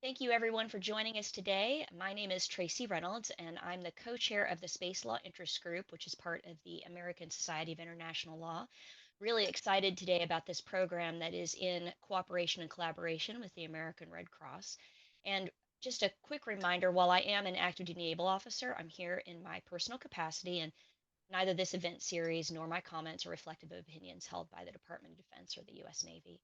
Thank you, everyone, for joining us today. My name is Tracy Reynolds, and I'm the co chair of the Space Law Interest Group, which is part of the American Society of International Law. Really excited today about this program that is in cooperation and collaboration with the American Red Cross. And just a quick reminder while I am an active duty naval officer, I'm here in my personal capacity, and neither this event series nor my comments are reflective of opinions held by the Department of Defense or the U.S. Navy.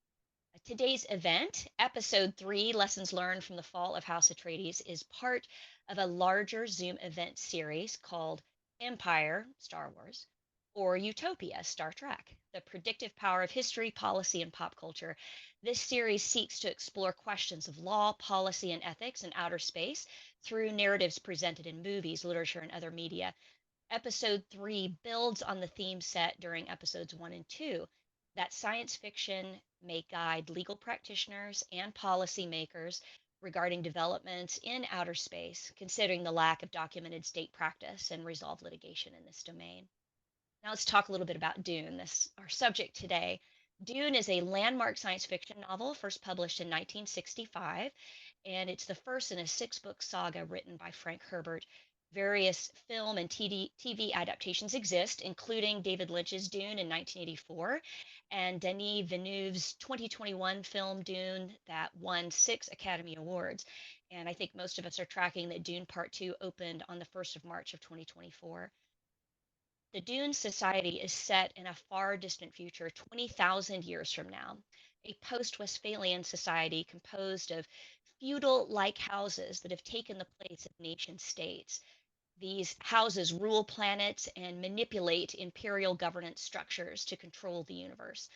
Today's event, Episode 3 Lessons Learned from the Fall of House Atreides, is part of a larger Zoom event series called Empire, Star Wars, or Utopia, Star Trek, the predictive power of history, policy, and pop culture. This series seeks to explore questions of law, policy, and ethics in outer space through narratives presented in movies, literature, and other media. Episode 3 builds on the theme set during episodes 1 and 2, that science fiction may guide legal practitioners and policymakers regarding developments in outer space, considering the lack of documented state practice and resolved litigation in this domain. Now let's talk a little bit about Dune, this our subject today. Dune is a landmark science fiction novel first published in 1965, and it's the first in a six-book saga written by Frank Herbert. Various film and TV adaptations exist, including David Lynch's Dune in 1984 and Denis Villeneuve's 2021 film Dune that won 6 Academy Awards. And I think most of us are tracking that Dune Part 2 opened on the 1st of March of 2024. The Dune Society is set in a far distant future, 20,000 years from now, a post Westphalian society composed of feudal like houses that have taken the place of nation states. These houses rule planets and manipulate imperial governance structures to control the universe.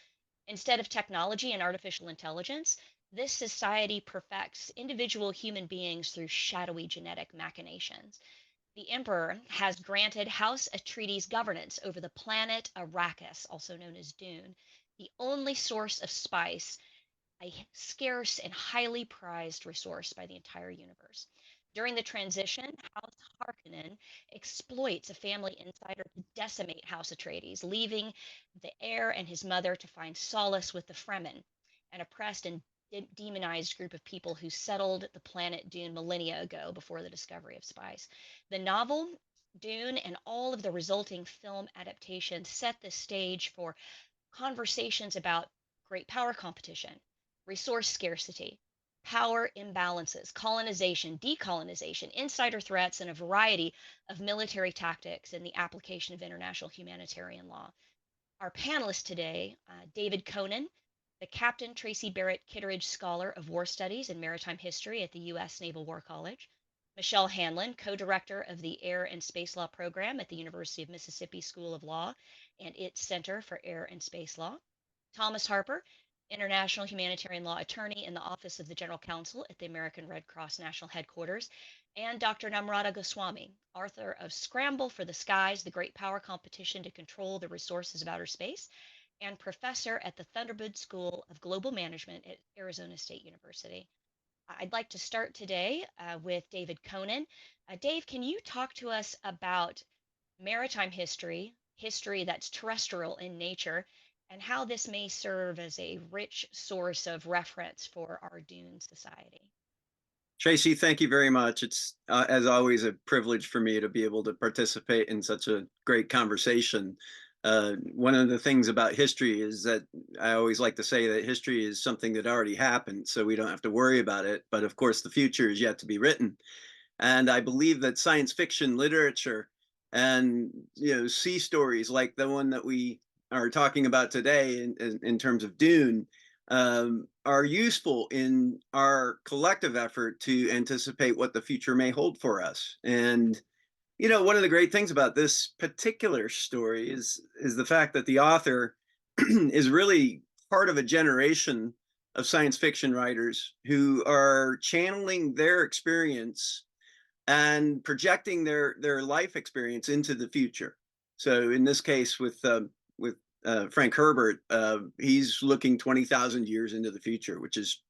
Instead of technology and artificial intelligence, this society perfects individual human beings through shadowy genetic machinations. The emperor has granted House Atreides governance over the planet Arrakis, also known as Dune, the only source of spice, a scarce and highly prized resource by the entire universe. During the transition, House Harkonnen exploits a family insider to decimate House Atreides, leaving the heir and his mother to find solace with the Fremen, an oppressed and demonized group of people who settled the planet Dune millennia ago before the discovery of spice. The novel, Dune, and all of the resulting film adaptations set the stage for conversations about great power competition, resource scarcity, power imbalances, colonization, decolonization, insider threats, and a variety of military tactics in the application of international humanitarian law. Our panelists today, David Kohnen, the Captain Tracy Barrett Kittredge Scholar of War Studies and Maritime History at the U.S. Naval War College, Michelle Hanlon, co-director of the Air and Space Law Program at the University of Mississippi School of Law and its Center for Air and Space Law, Thomas Harper, international humanitarian law attorney in the Office of the General Counsel at the American Red Cross National Headquarters, and Dr. Namrata Goswami, author of Scramble for the Skies, the Great Power Competition to Control the Resources of Outer Space, and professor at the Thunderbird School of Global Management at Arizona State University. I'd like to start today with David Kohnen. Dave, can you talk to us about maritime history, history that's terrestrial in nature, and how this may serve as a rich source of reference for our Dune Society? Tracy, thank you very much. It's, as always, a privilege for me to be able to participate in such a great conversation. One of the things about history is that I always like to say that history is something that already happened, so we don't have to worry about it. But of course, the future is yet to be written. And I believe that science fiction literature and sea stories like the one that we are talking about today in terms of Dune are useful in our collective effort to anticipate what the future may hold for us. And one of the great things about this particular story is the fact that the author is really part of a generation of science fiction writers who are channeling their experience and projecting their life experience into the future. So in this case, with Frank Herbert, he's looking 20,000 years into the future, which is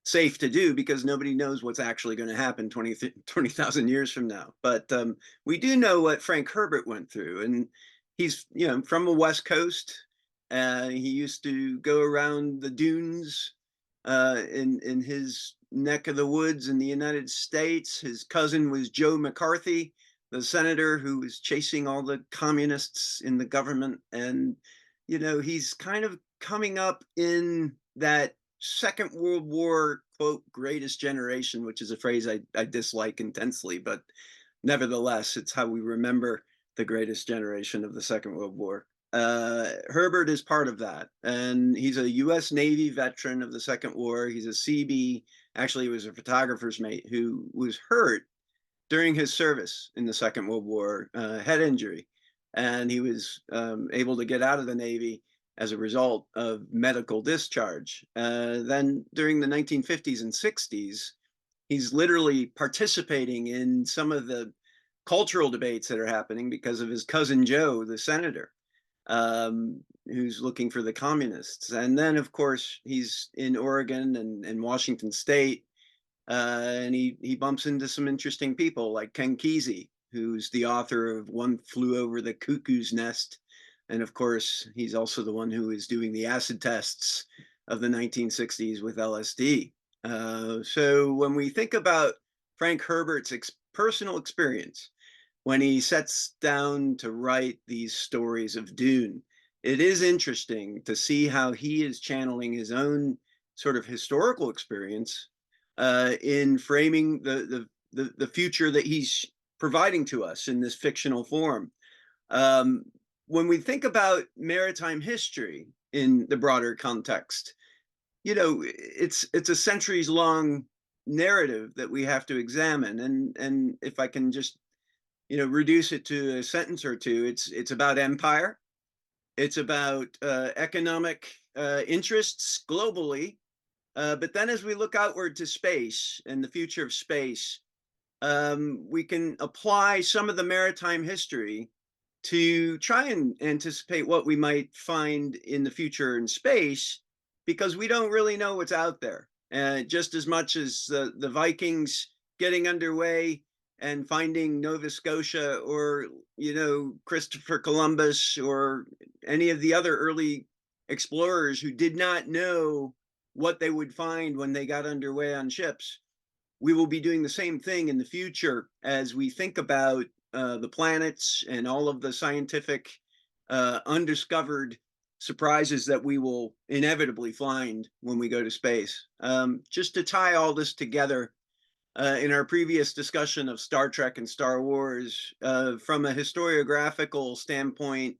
safe to do because nobody knows what's actually going to happen 20,000 years from now. But we do know what Frank Herbert went through, and he's from the West Coast. He used to go around the dunes in his neck of the woods in the United States. His cousin was Joe McCarthy, the senator who was chasing all the communists in the government. And, he's kind of coming up in that Second World War, quote, greatest generation, which is a phrase I dislike intensely, but nevertheless, it's how we remember the greatest generation of the Second World War. Herbert is part of that, and he's a U.S. Navy veteran of the Second War. He's a CB. Actually, he was a photographer's mate who was hurt during his service in the Second World War, head injury, and he was able to get out of the Navy as a result of medical discharge. Then, during the 1950s and 60s, he's literally participating in some of the cultural debates that are happening because of his cousin Joe, the senator, who's looking for the communists. And then, of course, he's in Oregon and Washington State, and he bumps into some interesting people like Ken Kesey, who's the author of One Flew Over the Cuckoo's Nest. And of course, he's also the one who is doing the acid tests of the 1960s with LSD. So when we think about Frank Herbert's personal experience, when he sets down to write these stories of Dune, it is interesting to see how he is channeling his own sort of historical experience in framing the future that he's providing to us in this fictional form. Um, when we think about maritime history in the broader context, it's a centuries long narrative that we have to examine. And if I can just, reduce it to a sentence or two, it's about empire. It's about economic interests globally. But then as we look outward to space and the future of space, we can apply some of the maritime history to try and anticipate what we might find in the future in space, because we don't really know what's out there. Just as much as the Vikings getting underway and finding Nova Scotia, or Christopher Columbus, or any of the other early explorers who did not know what they would find when they got underway on ships, we will be doing the same thing in the future as we think about the planets and all of the scientific undiscovered surprises that we will inevitably find when we go to space. Just to tie all this together, in our previous discussion of Star Trek and Star Wars, from a historiographical standpoint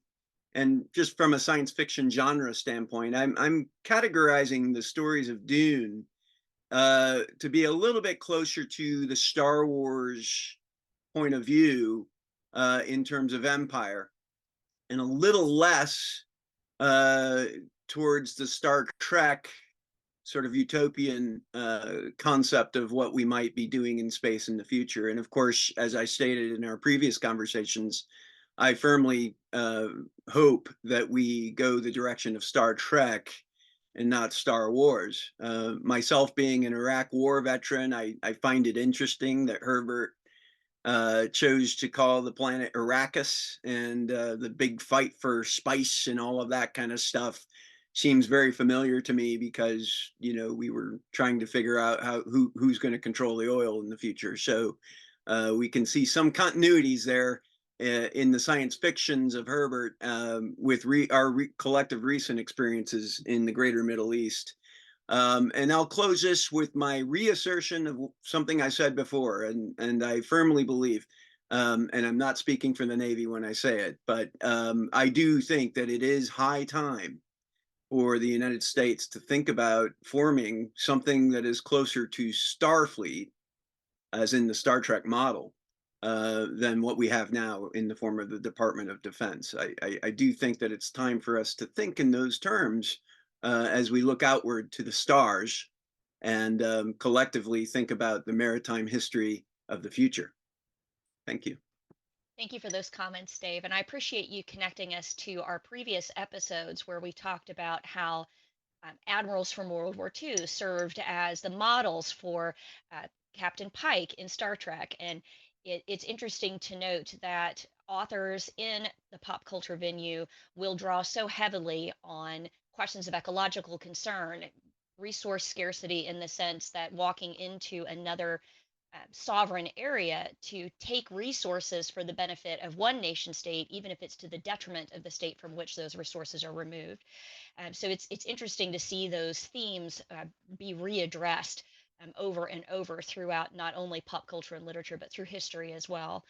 and just from a science fiction genre standpoint, I'm categorizing the stories of Dune to be a little bit closer to the Star Wars point of view in terms of empire, and a little less uh, towards the Star Trek sort of utopian concept of what we might be doing in space in the future. And of course, as I stated in our previous conversations, I firmly hope that we go the direction of Star Trek and not Star Wars. Myself being an Iraq War veteran, I find it interesting that Herbert chose to call the planet Arrakis, and the big fight for spice and all of that kind of stuff seems very familiar to me, because we were trying to figure out who's going to control the oil in the future. So we can see some continuities there in the science fictions of Herbert with our collective recent experiences in the greater Middle East. And I'll close this with my reassertion of something I said before, and I firmly believe, and I'm not speaking for the Navy when I say it, but I do think that it is high time for the United States to think about forming something that is closer to Starfleet, as in the Star Trek model, than what we have now in the form of the Department of Defense. I do think that it's time for us to think in those terms as we look outward to the stars and collectively think about the maritime history of the future. Thank you. Thank you for those comments, Dave. And I appreciate you connecting us to our previous episodes where we talked about how admirals from World War II served as the models for Captain Pike in Star Trek. And it's interesting to note that authors in the pop culture venue will draw so heavily on questions of ecological concern, resource scarcity in the sense that walking into another sovereign area to take resources for the benefit of one nation state, even if it's to the detriment of the state from which those resources are removed. So it's interesting to see those themes be readdressed over and over throughout not only pop culture and literature, but through history as well.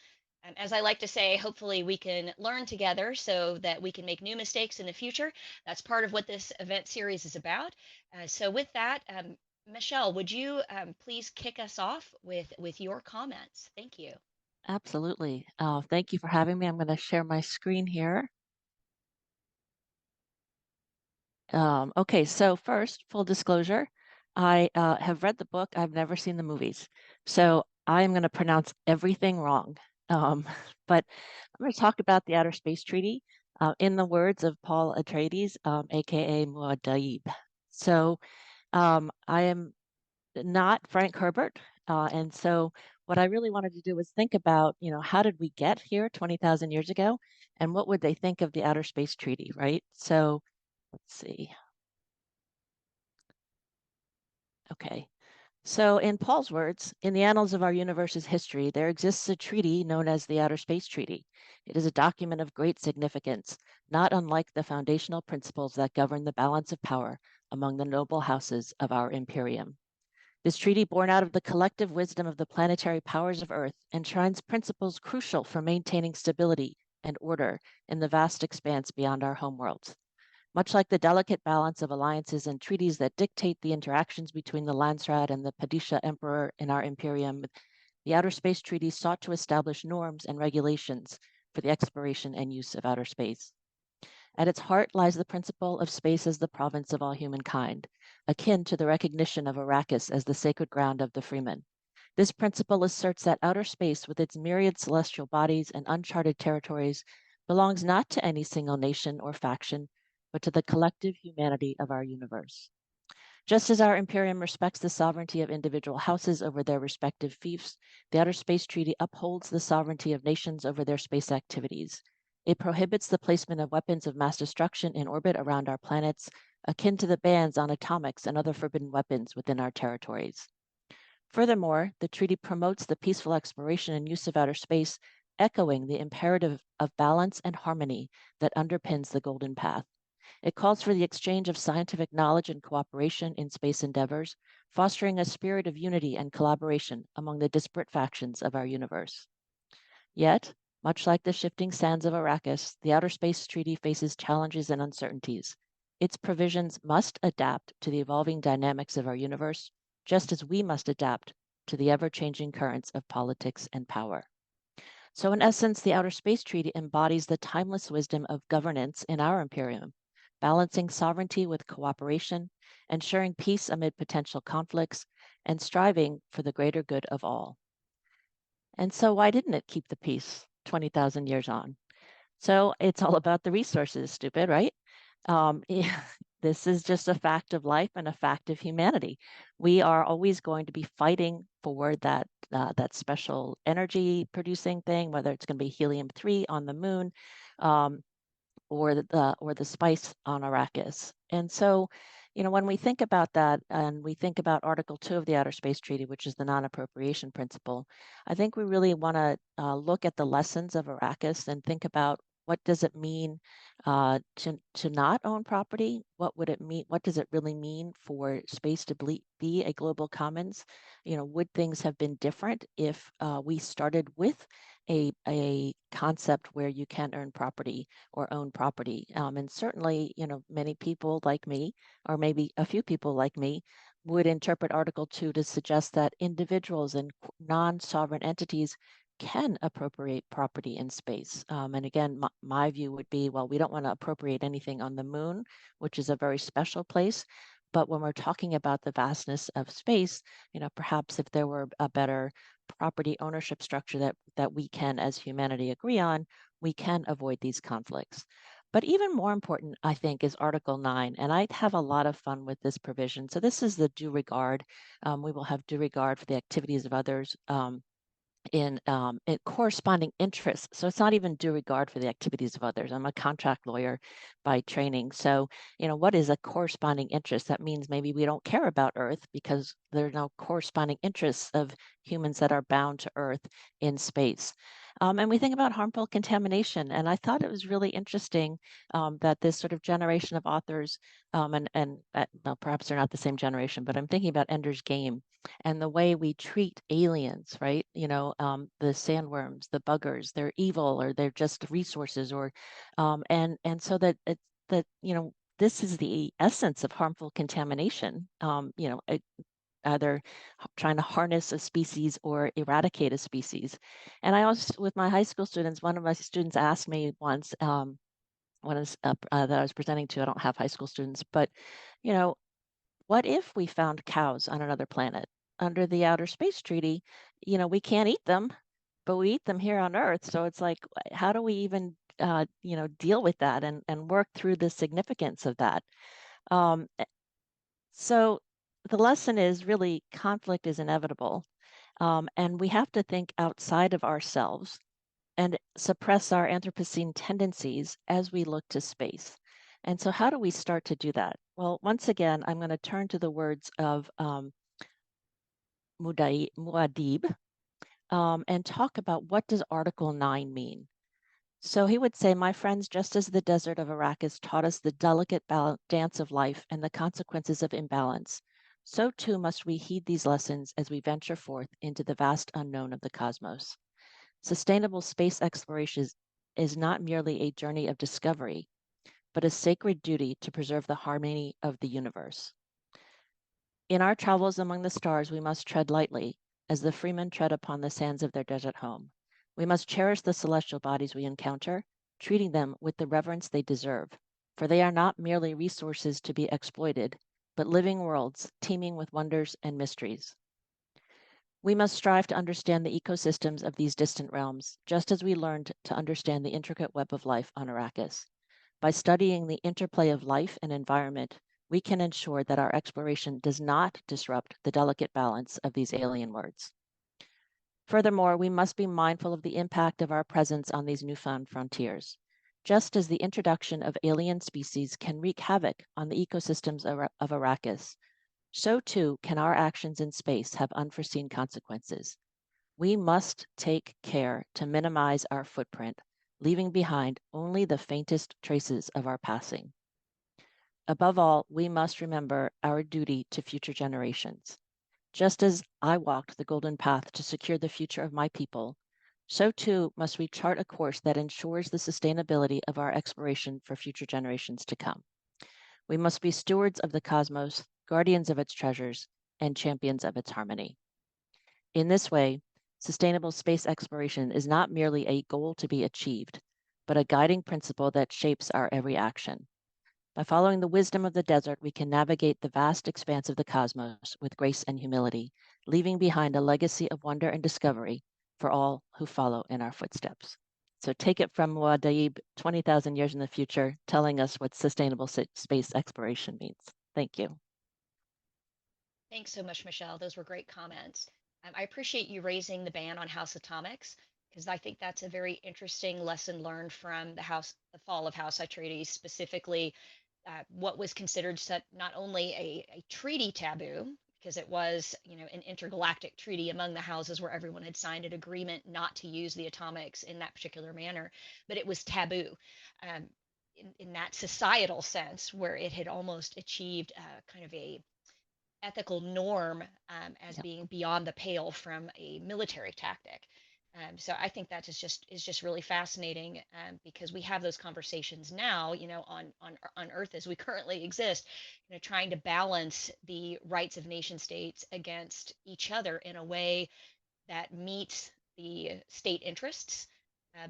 As I like to say, hopefully we can learn together so that we can make new mistakes in the future. That's part of what this event series is about. So with that, Michelle, would you please kick us off with your comments? Thank you. Absolutely. Thank you for having me. I'm going to share my screen here. Okay, so first, full disclosure, I have read the book. I've never seen the movies. So I am going to pronounce everything wrong. But I'm going to talk about the Outer Space Treaty in the words of Paul Atreides, aka Muad'Dib. So I am not Frank Herbert. And so what I really wanted to do was think about, how did we get here 20,000 years ago? And what would they think of the Outer Space Treaty, right? So let's see. Okay. So in Paul's words, in the annals of our universe's history, there exists a treaty known as the Outer Space Treaty. It is a document of great significance, not unlike the foundational principles that govern the balance of power among the noble houses of our Imperium. This treaty, born out of the collective wisdom of the planetary powers of Earth, enshrines principles crucial for maintaining stability and order in the vast expanse beyond our homeworlds. Much like the delicate balance of alliances and treaties that dictate the interactions between the Landsraad and the Padisha Emperor in our Imperium, the Outer Space Treaty sought to establish norms and regulations for the exploration and use of outer space. At its heart lies the principle of space as the province of all humankind, akin to the recognition of Arrakis as the sacred ground of the Fremen. This principle asserts that outer space, with its myriad celestial bodies and uncharted territories, belongs not to any single nation or faction, but to the collective humanity of our universe. Just as our Imperium respects the sovereignty of individual houses over their respective fiefs, the Outer Space Treaty upholds the sovereignty of nations over their space activities. It prohibits the placement of weapons of mass destruction in orbit around our planets, akin to the bans on atomics and other forbidden weapons within our territories. Furthermore, the treaty promotes the peaceful exploration and use of outer space, echoing the imperative of balance and harmony that underpins the Golden Path. It calls for the exchange of scientific knowledge and cooperation in space endeavors, fostering a spirit of unity and collaboration among the disparate factions of our universe. Yet, much like the shifting sands of Arrakis, the Outer Space Treaty faces challenges and uncertainties. Its provisions must adapt to the evolving dynamics of our universe, just as we must adapt to the ever-changing currents of politics and power. So in essence, the Outer Space Treaty embodies the timeless wisdom of governance in our Imperium, balancing sovereignty with cooperation, ensuring peace amid potential conflicts, and striving for the greater good of all. And so why didn't it keep the peace 20,000 years on? So it's all about the resources, stupid, right? This is just a fact of life and a fact of humanity. We are always going to be fighting for that special energy producing thing, whether it's going to be helium-3 on the moon, or the spice on Arrakis. And so, when we think about that and we think about Article 2 of the Outer Space Treaty, which is the non-appropriation principle, I think we really want to look at the lessons of Arrakis and think about what does it mean to not own property? What would it mean? What does it really mean for space to be a global commons? Would things have been different if we started with a concept where you can earn property or own property? And certainly, many people like me, or maybe a few people like me, would interpret Article 2 to suggest that individuals and non-sovereign entities can appropriate property in space. And again, my view would be, well, we don't want to appropriate anything on the moon, which is a very special place. But when we're talking about the vastness of space, perhaps if there were a better property ownership structure that we can, as humanity, agree on, we can avoid these conflicts. But even more important, I think, is Article 9, and I have a lot of fun with this provision. So this is the due regard. We will have due regard for the activities of others. in corresponding interests. So it's not even due regard for the activities of others. I'm a contract lawyer by training. So, what is a corresponding interest? That means maybe we don't care about Earth because there are no corresponding interests of humans that are bound to Earth in space. And we think about harmful contamination. And I thought it was really interesting that this sort of generation of authors, well, perhaps they're not the same generation, but I'm thinking about Ender's Game and the way we treat aliens, right? The sandworms, the buggers, they're evil or they're just resources, or and so this is the essence of harmful contamination. Either trying to harness a species or eradicate a species. And I also, with my high school students, one of my students asked me once, when I was, that I was presenting to, I don't have high school students, but you know, what if we found cows on another planet? Under the Outer Space Treaty, we can't eat them, but we eat them here on Earth. So it's like, how do we even, deal with that and work through the significance of that? So the lesson is really conflict is inevitable, and we have to think outside of ourselves and suppress our Anthropocene tendencies as we look to space. And so, how do we start to do that? Well, once again, I'm going to turn to the words of Muad'Dib and talk about what does Article 9 mean. So he would say, my friends, just as the desert of Arrakis taught us the delicate dance of life and the consequences of imbalance, so too must we heed these lessons as we venture forth into the vast unknown of the cosmos. Sustainable space exploration is not merely a journey of discovery, but a sacred duty to preserve the harmony of the universe. In our travels among the stars, we must tread lightly, as the Fremen tread upon the sands of their desert home. We must cherish the celestial bodies we encounter, treating them with the reverence they deserve, for they are not merely resources to be exploited, but living worlds teeming with wonders and mysteries. We must strive to understand the ecosystems of these distant realms, just as we learned to understand the intricate web of life on Arrakis. By studying the interplay of life and environment, we can ensure that our exploration does not disrupt the delicate balance of these alien worlds. Furthermore, we must be mindful of the impact of our presence on these newfound frontiers. Just as the introduction of alien species can wreak havoc on the ecosystems of Arrakis, so too can our actions in space have unforeseen consequences. We must take care to minimize our footprint, leaving behind only the faintest traces of our passing. Above all, we must remember our duty to future generations. Just as I walked the golden path to secure the future of my people, so too must we chart a course that ensures the sustainability of our exploration for future generations to come. We must be stewards of the cosmos, guardians of its treasures, and champions of its harmony. In this way, sustainable space exploration is not merely a goal to be achieved, but a guiding principle that shapes our every action. By following the wisdom of the desert, we can navigate the vast expanse of the cosmos with grace and humility, leaving behind a legacy of wonder and discovery for all who follow in our footsteps. So take it from Muad'Dib 20,000 years in the future, telling us what sustainable space exploration means. Thank you. Thanks so much, Michelle. Those were great comments. I appreciate you raising the ban on House Atomics because I think that's a very interesting lesson learned from the fall of House Atreides, specifically what was considered not only a treaty taboo, because it was, an intergalactic treaty among the houses where everyone had signed an agreement not to use the atomics in that particular manner, but it was taboo in that societal sense where it had almost achieved kind of a ethical norm as being beyond the pale from a military tactic. So I think that is just really fascinating because we have those conversations now, on Earth as we currently exist, trying to balance the rights of nation states against each other in a way that meets the state interests,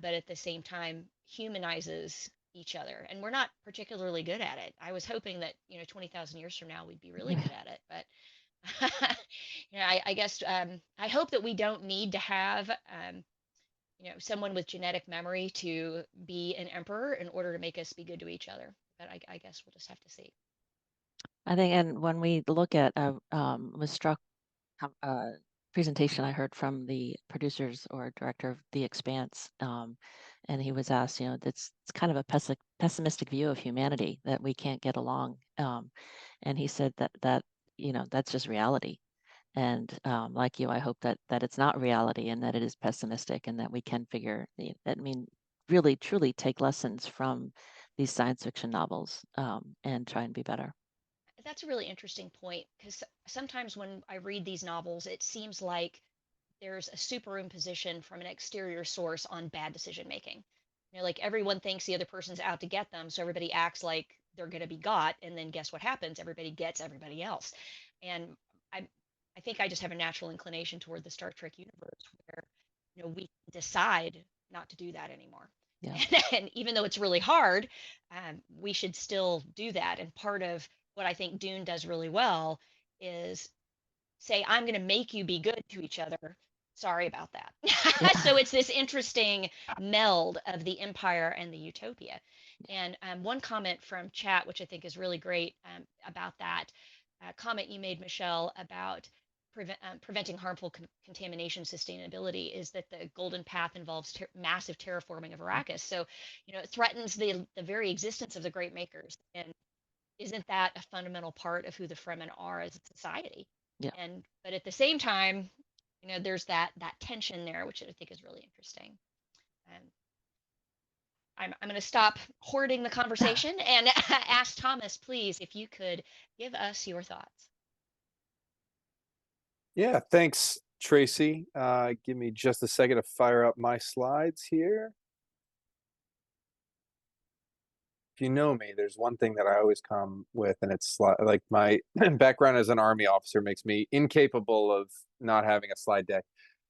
but at the same time humanizes each other. And we're not particularly good at it. I was hoping that 20,000 years from now we'd be really good at it, but I guess I hope that we don't need to have someone with genetic memory to be an emperor in order to make us be good to each other. But I guess we'll just have to see. I think, and when we look at, was struck presentation I heard from the producers or director of The Expanse, and he was asked, it's kind of a pessimistic view of humanity that we can't get along, and he said that that's just reality. And like you, I hope that it's not reality and that it is pessimistic, and that we can really truly take lessons from these science fiction novels, and try and be better. That's a really interesting point, because sometimes when I read these novels, it seems like there's a superimposition from an exterior source on bad decision making. Like everyone thinks the other person's out to get them, so everybody acts like they're going to be got, and then guess what happens? Everybody gets everybody else. And I, I think I just have a natural inclination toward the Star Trek universe, where we decide not to do that anymore. Yeah. And even though it's really hard, we should still do that. And part of what I think Dune does really well is say, I'm going to make you be good to each other. Sorry about that. Yeah. So it's this interesting meld of the empire and the utopia. And one comment from chat, which I think is really great, about that comment you made, Michelle, about preventing harmful contamination sustainability, is that the Golden Path involves massive terraforming of Arrakis. So, it threatens the very existence of the great makers. And isn't that a fundamental part of who the Fremen are as a society? Yeah. But at the same time, there's that tension there, which I think is really interesting. I'm going to stop hoarding the conversation and ask Thomas, please, if you could give us your thoughts. Yeah, thanks, Tracy. Give me just a second to fire up my slides here. If you know me, there's one thing that I always come with, and it's like my background as an Army officer makes me incapable of not having a slide deck.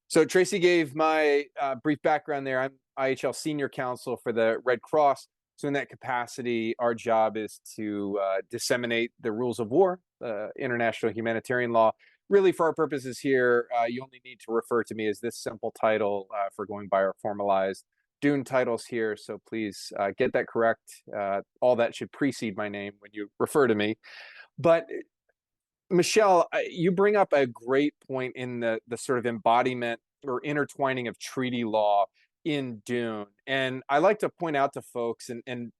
So Tracy gave my brief background there. I'm IHL Senior Counsel for the Red Cross. So in that capacity, our job is to disseminate the rules of war, international humanitarian law. Really, for our purposes here, you only need to refer to me as this simple title for going by our formalized Dune titles here. So please get that correct. All that should precede my name when you refer to me. But Michelle, you bring up a great point in the sort of embodiment or intertwining of treaty law in Dune. And I like to point out to folks, and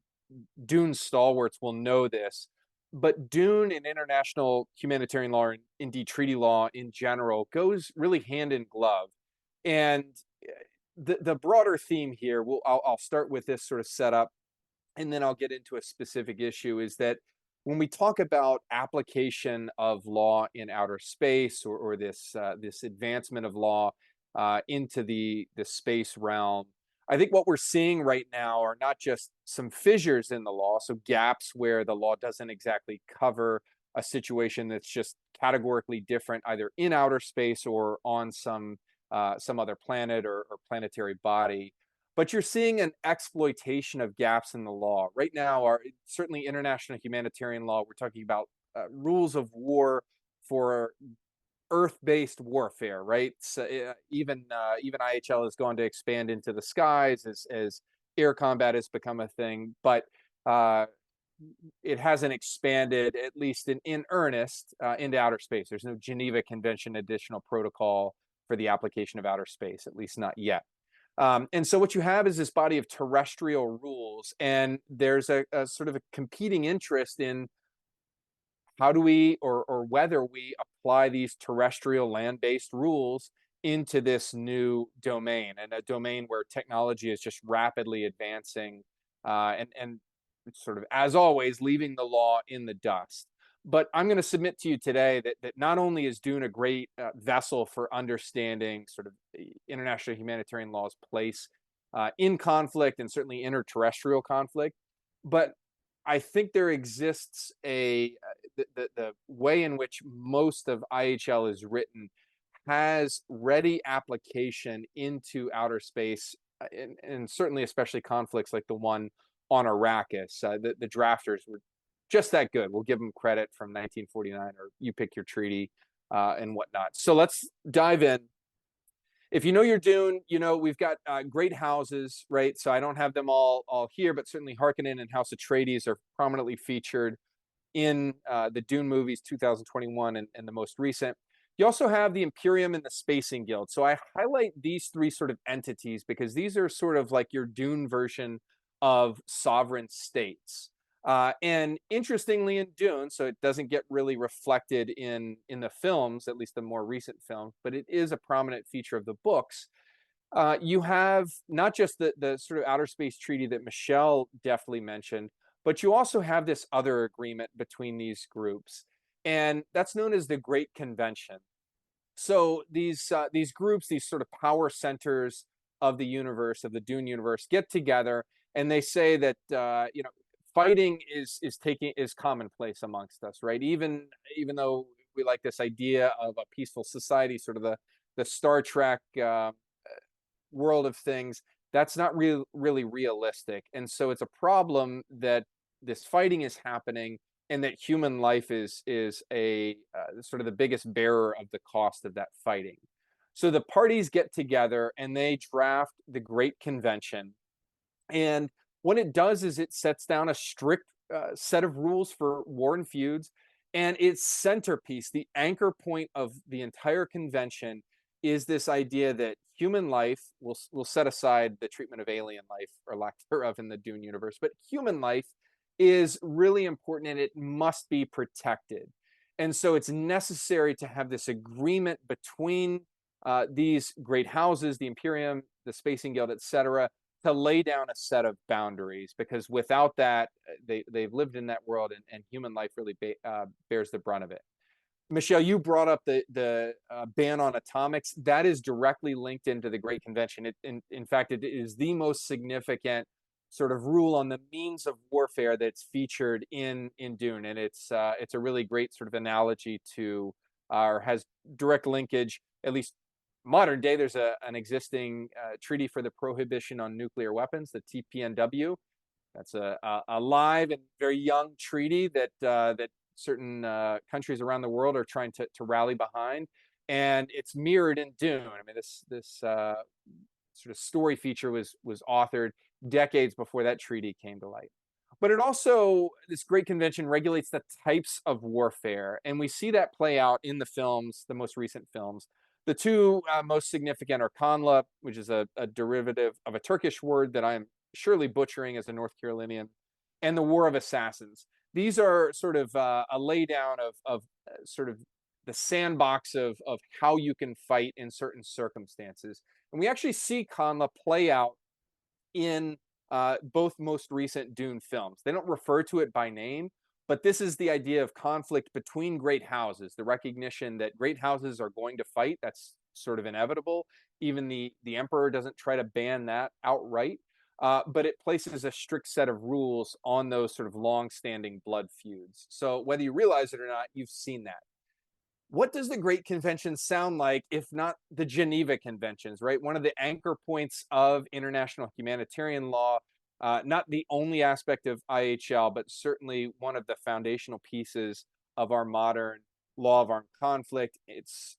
Dune stalwarts will know this, but Dune and international humanitarian law, and indeed treaty law in general, goes really hand in glove. And the broader theme here, I'll start with this sort of setup, and then I'll get into a specific issue, is that when we talk about application of law in outer space, or this advancement of law into the space realm, I think what we're seeing right now are not just some fissures in the law, so gaps where the law doesn't exactly cover a situation that's just categorically different, either in outer space or on some other planet or planetary body. But you're seeing an exploitation of gaps in the law. Right now, certainly international humanitarian law, we're talking about rules of war for Earth-based warfare, right? So, even IHL has gone to expand into the skies as air combat has become a thing, but it hasn't expanded, at least in earnest, into outer space. There's no Geneva Convention additional protocol for the application of outer space, at least not yet. And so what you have is this body of terrestrial rules, and there's a sort of a competing interest in how do we, or whether we apply these terrestrial land-based rules into this new domain, and a domain where technology is just rapidly advancing, and sort of, as always, leaving the law in the dust. But I'm going to submit to you today that not only is Dune a great vessel for understanding sort of international humanitarian law's place in conflict, and certainly interterrestrial conflict, but I think there exists the way in which most of IHL is written has ready application into outer space, and certainly especially conflicts like the one on Arrakis. The drafters were just that good. We'll give them credit, from 1949, or you pick your treaty and whatnot. So let's dive in. If you know your Dune, we've got great houses, right? So I don't have them all here, but certainly Harkonnen and House Atreides are prominently featured in the Dune movies, 2021 and the most recent. You also have the Imperium and the Spacing Guild. So I highlight these three sort of entities because these are sort of like your Dune version of sovereign states. And interestingly in Dune, so it doesn't get really reflected in the films, at least the more recent films, but it is a prominent feature of the books. You have not just the sort of outer space treaty that Michelle definitely mentioned, but you also have this other agreement between these groups, and that's known as the Great Convention. So these groups, these sort of power centers of the universe, of the Dune universe, get together and they say that fighting is commonplace amongst us, right? Even though we like this idea of a peaceful society, sort of the Star Trek world of things, that's not really realistic. And so it's a problem that this fighting is happening and that human life is a sort of the biggest bearer of the cost of that fighting. So the parties get together and they draft the Great Convention. And what it does is it sets down a strict set of rules for war and feuds. And its centerpiece, the anchor point of the entire convention, is this idea that human life, will set aside the treatment of alien life or lack thereof in the Dune universe, but human life is really important and it must be protected. And so it's necessary to have this agreement between these great houses, the Imperium, the Spacing Guild, etc., to lay down a set of boundaries, because without that, they've lived in that world and human life really bears the brunt of it. Michelle, you brought up the ban on atomics. That is directly linked into the Great Convention. In fact, it is the most significant sort of rule on the means of warfare that's featured in Dune, and it's a really great sort of analogy to, or has direct linkage, at least modern day. There's an existing treaty for the prohibition on nuclear weapons, the TPNW. That's a live and very young treaty that certain countries around the world are trying to rally behind, and it's mirrored in Dune. I mean, this sort of story feature was authored decades before that treaty came to light. But it also, this Great Convention regulates the types of warfare, and we see that play out in the films, the most recent films. The two most significant are Kanla, which is a derivative of a Turkish word that I'm surely butchering as a North Carolinian, and the War of Assassins. These are sort of a laydown of sort of the sandbox of how you can fight in certain circumstances. And we actually see Kanla play out in both most recent Dune films. They don't refer to it by name, but this is the idea of conflict between great houses, the recognition that great houses are going to fight. That's sort of inevitable. Even the emperor doesn't try to ban that outright, but it places a strict set of rules on those sort of long-standing blood feuds. So whether you realize it or not, you've seen that. What does the Great Convention sound like, if not the Geneva Conventions, right? One of the anchor points of international humanitarian law, not the only aspect of IHL, but certainly one of the foundational pieces of our modern law of armed conflict. It's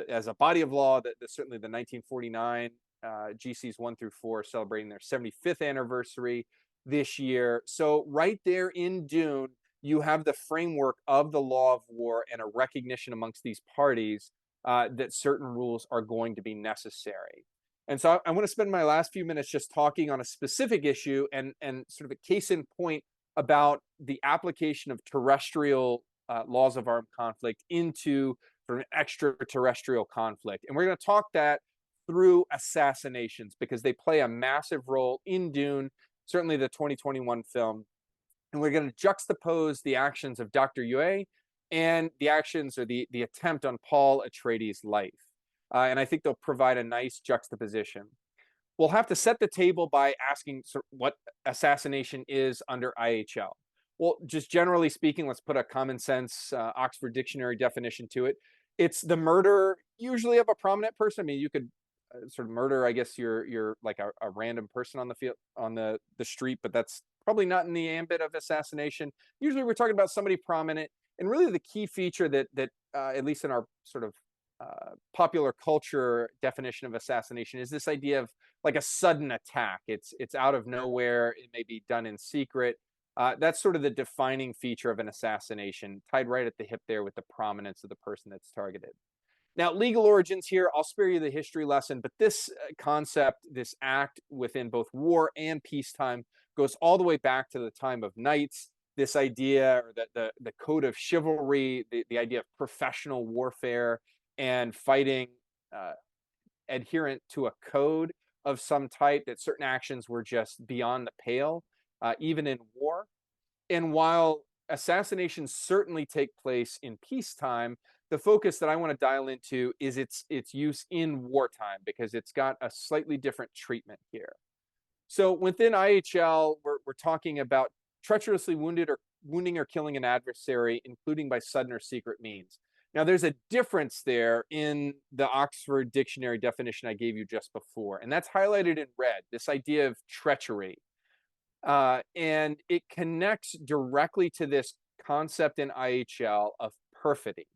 as a body of law that certainly the 1949 GCs 1 through 4 celebrating their 75th anniversary this year. So right there in Dune, you have the framework of the law of war and a recognition amongst these parties that certain rules are going to be necessary. And so I want to spend my last few minutes just talking on a specific issue and sort of a case in point about the application of terrestrial laws of armed conflict into sort of an extraterrestrial conflict. And we're going to talk that through assassinations, because they play a massive role in Dune, certainly the 2021 film. And we're going to juxtapose the actions of Dr. Yue and the actions or the attempt on Paul Atreides' life. And I think they'll provide a nice juxtaposition. We'll have to set the table by asking what assassination is under IHL. Well, just generally speaking, let's put a common sense Oxford Dictionary definition to it. It's the murder, usually of a prominent person. I mean, you could sort of murder, I guess you're like a random person on the field, on the street, but that's probably not in the ambit of assassination. Usually we're talking about somebody prominent, and really the key feature that at least in our sort of popular culture definition of assassination is this idea of like a sudden attack. It's out of nowhere. It may be done in secret. That's sort of the defining feature of an assassination, tied right at the hip there with the prominence of the person that's targeted. Now, legal origins here, I'll spare you the history lesson, but this concept, this act within both war and peacetime goes all the way back to the time of knights. This idea, or the code of chivalry, the idea of professional warfare and fighting adherent to a code of some type, that certain actions were just beyond the pale, even in war. And while assassinations certainly take place in peacetime, the focus that I want to dial into is its use in wartime, because it's got a slightly different treatment here. So within IHL, we're talking about treacherously wounding or killing an adversary, including by sudden or secret means. Now, there's a difference there in the Oxford Dictionary definition I gave you just before, and that's highlighted in red, this idea of treachery. And it connects directly to this concept in IHL of perfidy.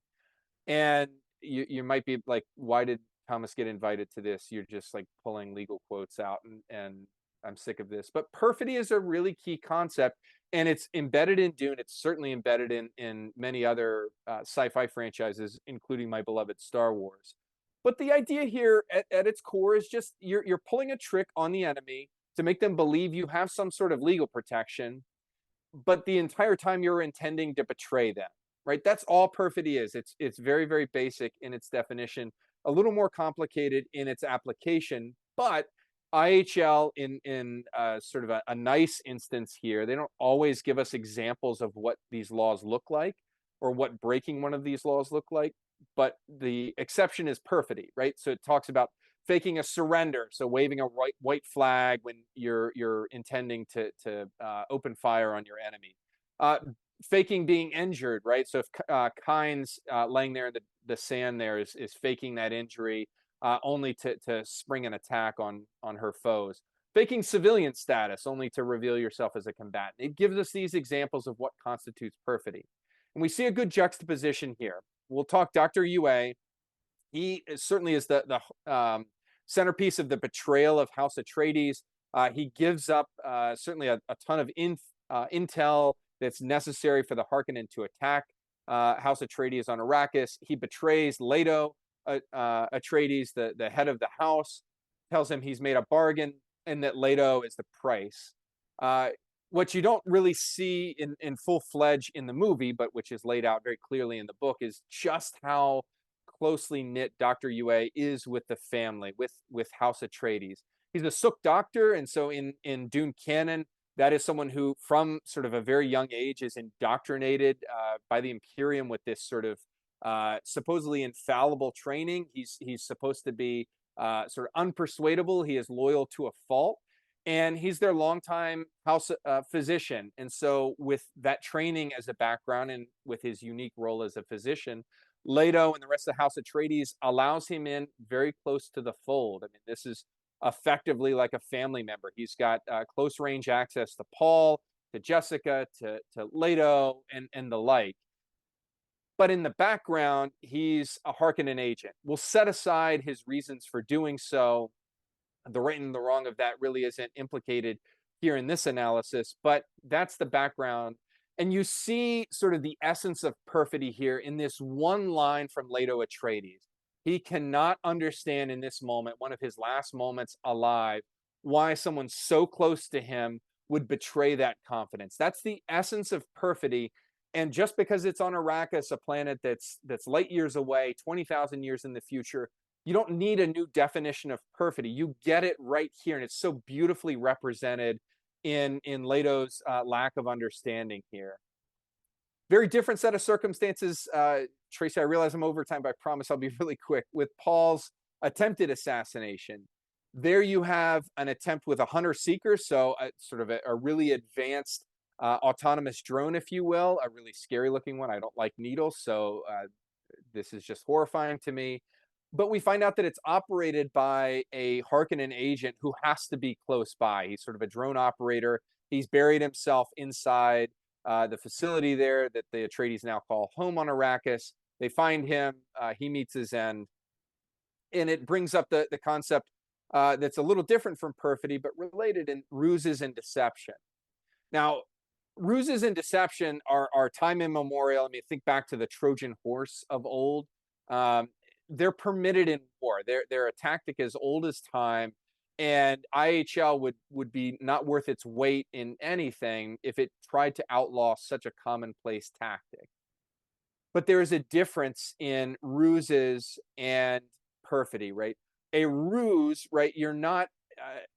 And you might be like, why did Thomas get invited to this? You're just like pulling legal quotes out, and I'm sick of this. But perfidy is a really key concept, and it's embedded in Dune. It's certainly embedded in many other sci-fi franchises, including my beloved Star Wars. But the idea here at its core is just you're pulling a trick on the enemy to make them believe you have some sort of legal protection, but the entire time you're intending to betray them, right? That's all perfidy is. It's very, very basic in its definition, a little more complicated in its application, but IHL in sort of a nice instance here, they don't always give us examples of what these laws look like or what breaking one of these laws look like, but the exception is perfidy, right? So it talks about faking a surrender, so waving a white flag when you're intending to open fire on your enemy. Faking being injured, right? So if Kynes laying there in the sand there is faking that injury only to spring an attack on her foes. Faking civilian status only to reveal yourself as a combatant. It gives us these examples of what constitutes perfidy. And we see a good juxtaposition here. We'll talk Dr. Yue. He certainly is the centerpiece of the betrayal of House Atreides. He gives up certainly a ton of intel that's necessary for the Harkonnen to attack House Atreides on Arrakis. He betrays Leto Atreides, the head of the house, tells him he's made a bargain and that Leto is the price. What you don't really see in full-fledged in the movie, but which is laid out very clearly in the book, is just how closely knit Dr. Yue is with the family, with House Atreides. He's a Suk doctor, and so in Dune canon, that is someone who, from sort of a very young age, is indoctrinated by the Imperium with this sort of supposedly infallible training. He's supposed to be sort of unpersuadable. He is loyal to a fault, and he's their longtime house physician. And so, with that training as a background, and with his unique role as a physician, Leto and the rest of the House Atreides allows him in very close to the fold. I mean, this is effectively like a family member. He's got close range access to Paul, to Jessica, to Leto, and the like. But in the background, he's a Harkonnen agent. We'll set aside his reasons for doing so. The right and the wrong of that really isn't implicated here in this analysis, but that's the background. And you see sort of the essence of perfidy here in this one line from Leto Atreides. He cannot understand in this moment, one of his last moments alive, why someone so close to him would betray that confidence. That's the essence of perfidy. And just because it's on Arrakis, a planet that's light years away, 20,000 years in the future, you don't need a new definition of perfidy. You get it right here, and it's so beautifully represented in Leto's lack of understanding here. Very different set of circumstances. Tracy, I realize I'm over time, but I promise I'll be really quick. With Paul's attempted assassination, there you have an attempt with a hunter-seeker, so sort of a really advanced autonomous drone, if you will, a really scary-looking one. I don't like needles, so this is just horrifying to me. But we find out that it's operated by a Harkonnen agent who has to be close by. He's sort of a drone operator. He's buried himself inside the facility there that the Atreides now call home on Arrakis. They find him. He meets his end. And it brings up the concept that's a little different from perfidy, but related in ruses and deception. Now, ruses and deception are time immemorial. I mean, think back to the Trojan horse of old. they're permitted in war. They're a tactic as old as time, and IHL would be not worth its weight in anything if it tried to outlaw such a commonplace tactic. But there is a difference in ruses and perfidy, right? A ruse, right? You're not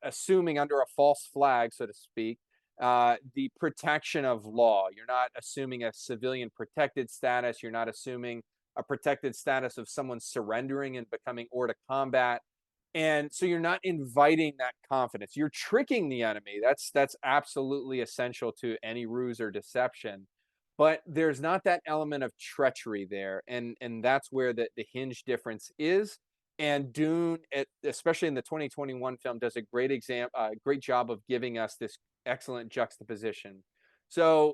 assuming under a false flag, so to speak, the protection of law. You're not assuming a civilian protected status. You're not assuming a protected status of someone surrendering and becoming hors de combat. And so you're not inviting that confidence. You're tricking the enemy. That's absolutely essential to any ruse or deception. But there's not that element of treachery there, and that's where the hinge difference is. And Dune, especially in the 2021 film, does a great job of giving us this excellent juxtaposition. So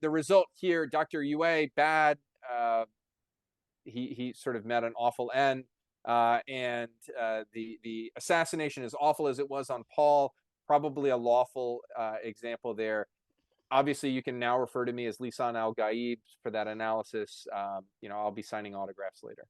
the result here, Dr. Yue, bad. He sort of met an awful end, and the assassination, as awful as it was on Paul, probably a lawful example there. Obviously, you can now refer to me as Lisan Al-Gaib for that analysis. I'll be signing autographs later.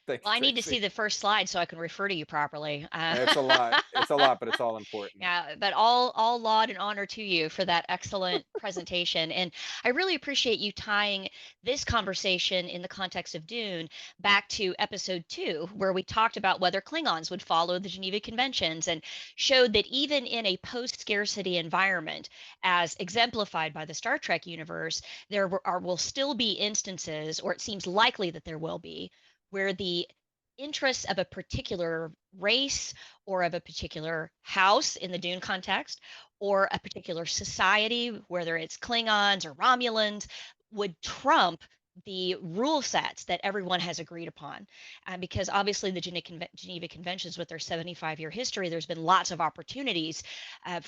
Thanks, Well, I need to Tracy. see the first slide so I can refer to you properly. It's a lot. It's a lot, but it's all important. Yeah, but all laud and honor to you for that excellent presentation. And I really appreciate you tying this conversation in the context of Dune back to episode 2, where we talked about whether Klingons would follow the Geneva Conventions and showed that even in a post-scarcity environment, as exemplified by the Star Trek universe, there will still be instances, or it seems likely that there will be, where the interests of a particular race or of a particular house in the Dune context, or a particular society, whether it's Klingons or Romulans, would trump the rule sets that everyone has agreed upon. Because obviously the Geneva Conventions, with their 75-year history, there's been lots of opportunities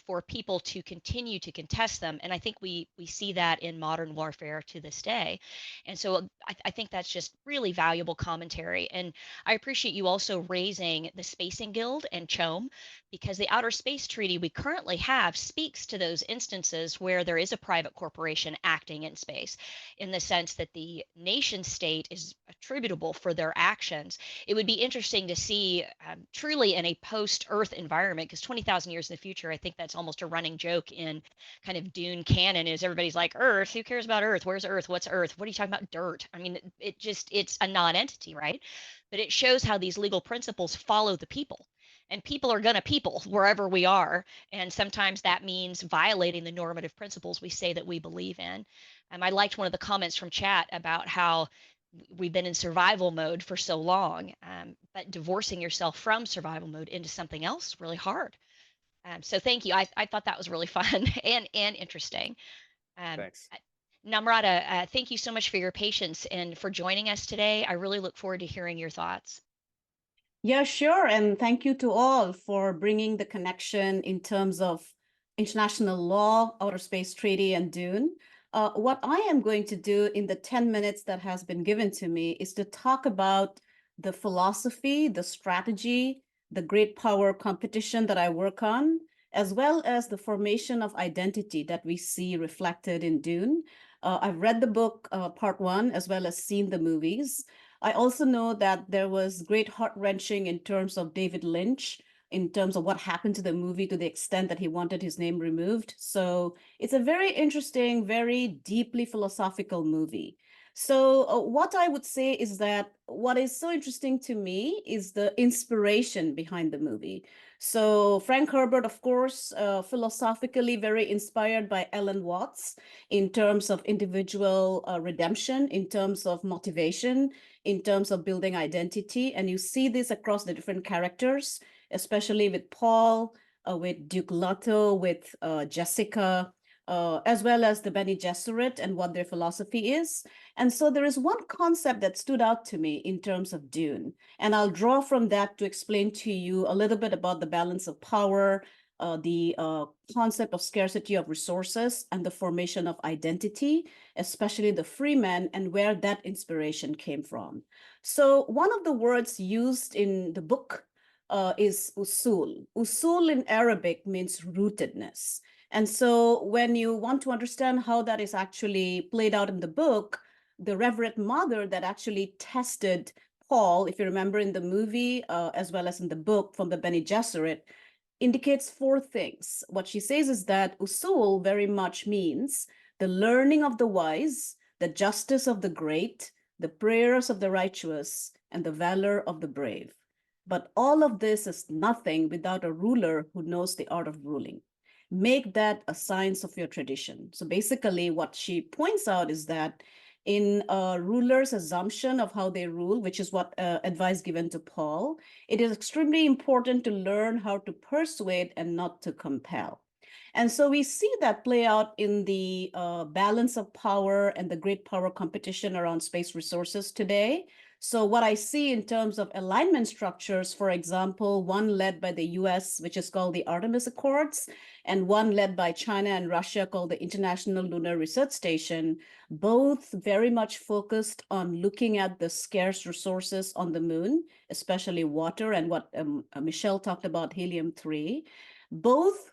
for people to continue to contest them. And I think we see that in modern warfare to this day. And so I think that's just really valuable commentary. And I appreciate you also raising the Spacing Guild and CHOAM, because the Outer Space Treaty we currently have speaks to those instances where there is a private corporation acting in space, in the sense that the nation state is attributable for their actions. It would be interesting to see truly in a post-Earth environment, because 20,000 years in the future, I think that's almost a running joke in kind of Dune canon, is everybody's like, Earth, who cares about Earth? Where's Earth? What's Earth? What are you talking about? Dirt. I mean, it's a non-entity, right? But it shows how these legal principles follow the people. And people are gonna people wherever we are. And sometimes that means violating the normative principles we say that we believe in. I liked one of the comments from chat about how we've been in survival mode for so long, but divorcing yourself from survival mode into something else is really hard. So thank you. I thought that was really fun and interesting. Thanks. Namrata, thank you so much for your patience and for joining us today. I really look forward to hearing your thoughts. Yeah, sure. And thank you to all for bringing the connection in terms of international law, Outer Space Treaty, and Dune. What I am going to do in the 10 minutes that has been given to me is to talk about the philosophy, the strategy, the great power competition that I work on, as well as the formation of identity that we see reflected in Dune. I've read the book, part 1, as well as seen the movies. I also know that there was great heart-wrenching in terms of David Lynch, in terms of what happened to the movie, to the extent that he wanted his name removed. So it's a very interesting, very deeply philosophical movie. So what I would say is that what is so interesting to me is the inspiration behind the movie. So Frank Herbert, of course, philosophically very inspired by Alan Watts in terms of individual redemption, in terms of motivation, in terms of building identity. And you see this across the different characters, especially with Paul, with Duke Leto, with Jessica, as well as the Bene Gesserit and what their philosophy is. And so there is one concept that stood out to me in terms of Dune. And I'll draw from that to explain to you a little bit about the balance of power, the concept of scarcity of resources, and the formation of identity, especially the Fremen, and where that inspiration came from. So one of the words used in the book is usul. Usul in Arabic means rootedness. And so when you want to understand how that is actually played out in the book, the Reverend Mother that actually tested Paul, if you remember in the movie, as well as in the book from the Bene Gesserit, indicates four things. What she says is that usul very much means the learning of the wise, the justice of the great, the prayers of the righteous, and the valor of the brave. But all of this is nothing without a ruler who knows the art of ruling. Make that a science of your tradition. So basically what she points out is that in a ruler's assumption of how they rule, which is what advice given to Paul, it is extremely important to learn how to persuade and not to compel. And so we see that play out in the balance of power and the great power competition around space resources today. So what I see in terms of alignment structures, for example, one led by the US, which is called the Artemis Accords, and one led by China and Russia called the International Lunar Research Station, both very much focused on looking at the scarce resources on the moon, especially water and what Michelle talked about, helium-3. Both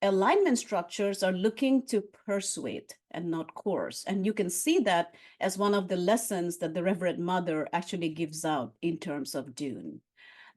alignment structures are looking to persuade and not coerce. And you can see that as one of the lessons that the Reverend Mother actually gives out in terms of Dune.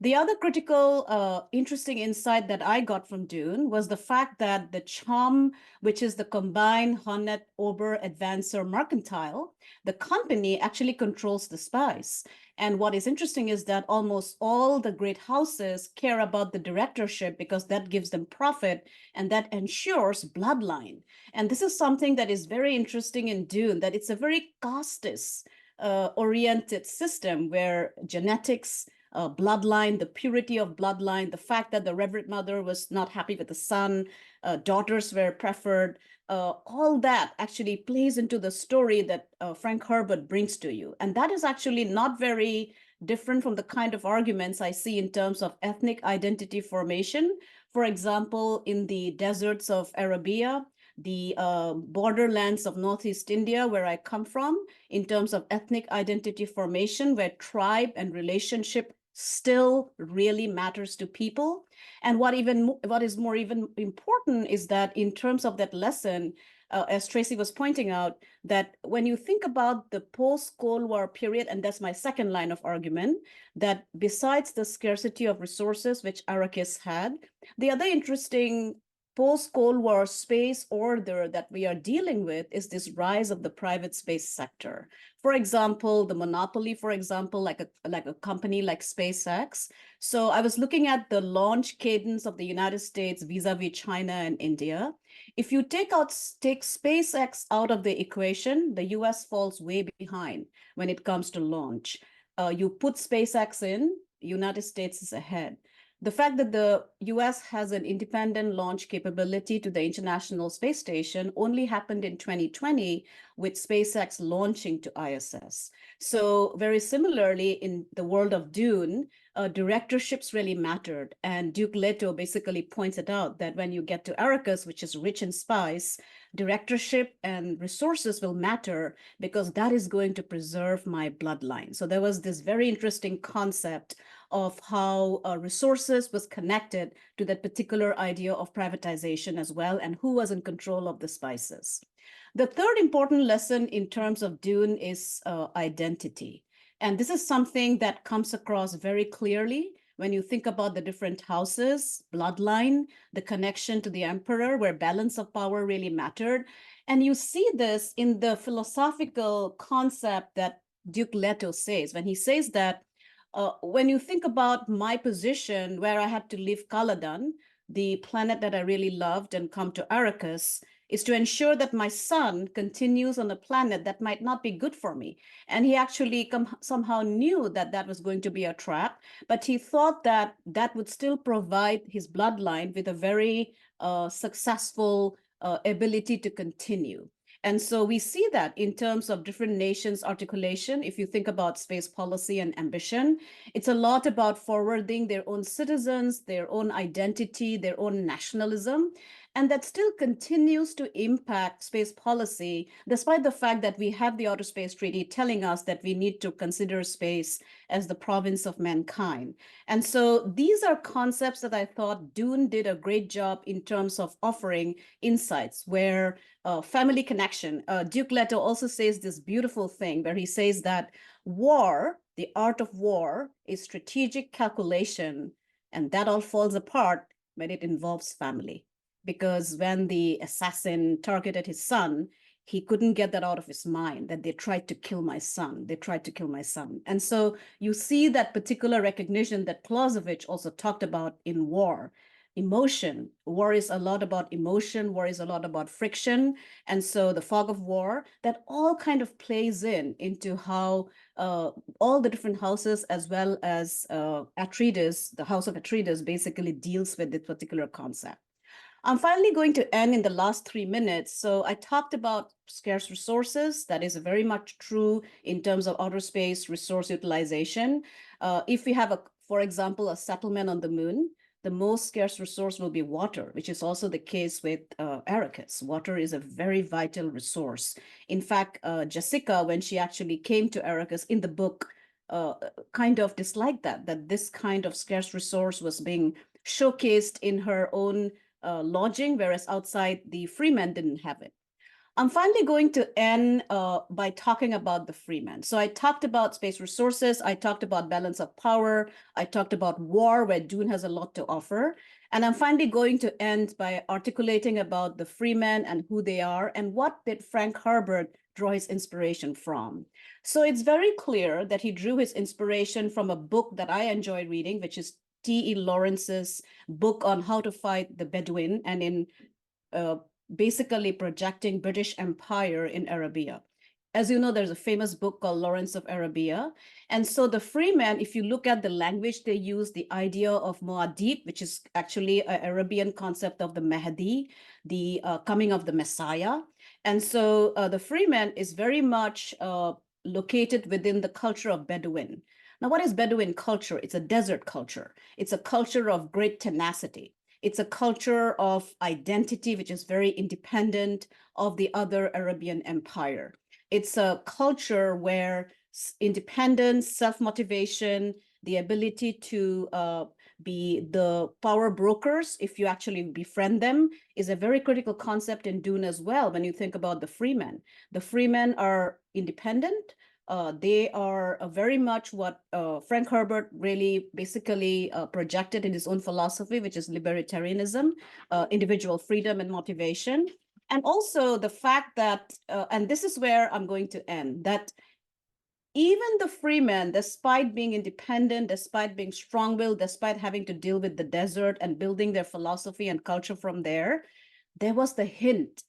The other critical, interesting insight that I got from Dune was the fact that the CHOM, which is the Combined Honnête Ober Advancer Mercantile, the company actually controls the spice. And what is interesting is that almost all the great houses care about the directorship because that gives them profit and that ensures bloodline. And this is something that is very interesting in Dune, that it's a very castes oriented system where genetics, bloodline, the purity of bloodline, the fact that the Reverend Mother was not happy with the son, daughters were preferred, all that actually plays into the story that Frank Herbert brings to you. And that is actually not very different from the kind of arguments I see in terms of ethnic identity formation. For example, in the deserts of Arabia, the borderlands of Northeast India, where I come from, in terms of ethnic identity formation, where tribe and relationship still really matters to people. And what is more even important is that in terms of that lesson, as Tracy was pointing out, that when you think about the post-Cold War period, and that's my second line of argument, that besides the scarcity of resources, which Arrakis had, the other interesting post-Cold War space order that we are dealing with is this rise of the private space sector. For example, the monopoly, for example, like a company like SpaceX. So I was looking at the launch cadence of the United States vis-a-vis China and India. If you take SpaceX out of the equation, the US falls way behind when it comes to launch. You put SpaceX in, United States is ahead. The fact that the US has an independent launch capability to the International Space Station only happened in 2020 with SpaceX launching to ISS. So very similarly, in the world of Dune, directorships really mattered. And Duke Leto basically pointed out that when you get to Arrakis, which is rich in spice, directorship and resources will matter because that is going to preserve my bloodline. So there was this very interesting concept of how resources was connected to that particular idea of privatization as well, and who was in control of the spices. The third important lesson in terms of Dune is identity. And this is something that comes across very clearly when you think about the different houses, bloodline, the connection to the emperor, where balance of power really mattered. And you see this in the philosophical concept that Duke Leto says, when he says that when you think about my position where I had to leave Caladan, the planet that I really loved, and come to Arrakis, is to ensure that my son continues on a planet that might not be good for me. And he actually somehow knew that that was going to be a trap, but he thought that that would still provide his bloodline with a very successful ability to continue. And so we see that in terms of different nations' articulation. If you think about space policy and ambition, it's a lot about forwarding their own citizens, their own identity, their own nationalism. And that still continues to impact space policy, despite the fact that we have the Outer Space Treaty telling us that we need to consider space as the province of mankind. And so these are concepts that I thought Dune did a great job in terms of offering insights, where family connection. Duke Leto also says this beautiful thing where he says that war, the art of war is strategic calculation, and that all falls apart when it involves family. Because when the assassin targeted his son, he couldn't get that out of his mind, that they tried to kill my son. They tried to kill my son. And so you see that particular recognition that Clausewitz also talked about in war. Emotion. War is a lot about emotion. War is a lot about friction. And so the fog of war, that all kind of plays into how all the different houses, as well as Atreides, the house of Atreides, basically deals with this particular concept. I'm finally going to end in the last 3 minutes. So I talked about scarce resources. That is very much true in terms of outer space resource utilization. If we have, for example, a settlement on the moon, the most scarce resource will be water, which is also the case with Arrakis. Water is a very vital resource. In fact, Jessica, when she actually came to Arrakis in the book, kind of disliked that this kind of scarce resource was being showcased in her own lodging, whereas outside the Fremen didn't have it. I'm finally going to end by talking about the Fremen. So I talked about space resources, I talked about balance of power, I talked about war, where Dune has a lot to offer. And I'm finally going to end by articulating about the Fremen and who they are and what did Frank Herbert draw his inspiration from. So it's very clear that he drew his inspiration from a book that I enjoy reading, which is T.E. Lawrence's book on how to fight the Bedouin, and in basically projecting British Empire in Arabia. As you know, there's a famous book called Lawrence of Arabia. And so the Fremen, if you look at the language they use, the idea of Muad'Dib, which is actually an Arabian concept of the Mahdi, the coming of the Messiah. And so the Fremen is very much located within the culture of Bedouin. Now, what is Bedouin culture? It's a desert culture. It's a culture of great tenacity. It's a culture of identity, which is very independent of the other Arabian empire. It's a culture where independence, self-motivation, the ability to be the power brokers, if you actually befriend them, is a very critical concept in Dune as well. When you think about the Fremen are independent. They are very much what Frank Herbert really basically projected in his own philosophy, which is libertarianism, individual freedom and motivation. And also the fact that, and this is where I'm going to end, that even the Fremen, despite being independent, despite being strong-willed, despite having to deal with the desert and building their philosophy and culture from there was the hint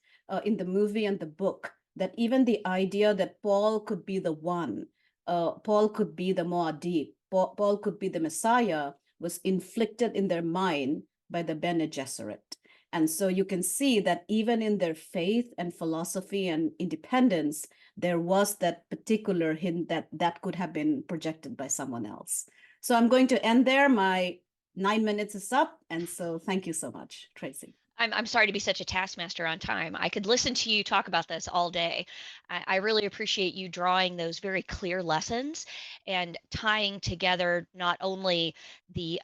in the movie and the book that even the idea that Paul could be the one, Paul could be the Muad'Dib, Paul could be the Messiah, was inflicted in their mind by the Bene Gesserit. And so you can see that even in their faith and philosophy and independence, there was that particular hint that could have been projected by someone else. So I'm going to end there. My 9 minutes is up. And so thank you so much, Tracy. I'm sorry to be such a taskmaster on time. I could listen to you talk about this all day. I really appreciate you drawing those very clear lessons and tying together not only the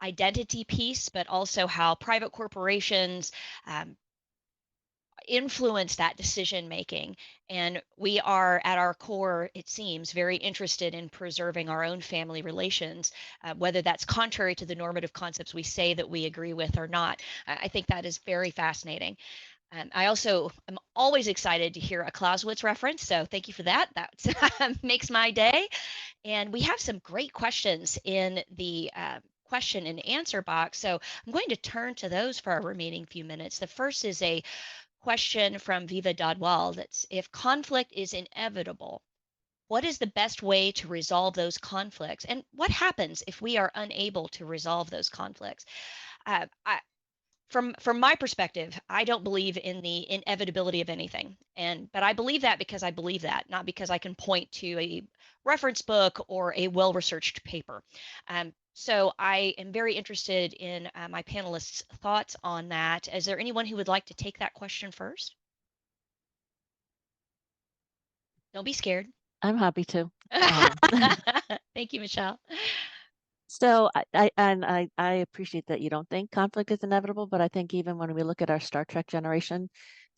identity piece, but also how private corporations influence that decision making. And we are at our core, it seems, very interested in preserving our own family relations, whether that's contrary to the normative concepts we say that we agree with or not. I think that is very fascinating. I also am always excited to hear a Clausewitz reference, so thank you for that. That makes my day. And we have some great questions in the question and answer box, so I'm going to turn to those for our remaining few minutes. The first is a question from Viva Dadwal that's, if conflict is inevitable, what is the best way to resolve those conflicts? And what happens if we are unable to resolve those conflicts? From my perspective, I don't believe in the inevitability of anything. But I believe that because I believe that, not because I can point to a reference book or a well-researched paper. So I am very interested in my panelists' thoughts on that. Is there anyone who would like to take that question first? Don't be scared. I'm happy to. Thank you, Michelle. So I appreciate that you don't think conflict is inevitable, but I think even when we look at our Star Trek generation,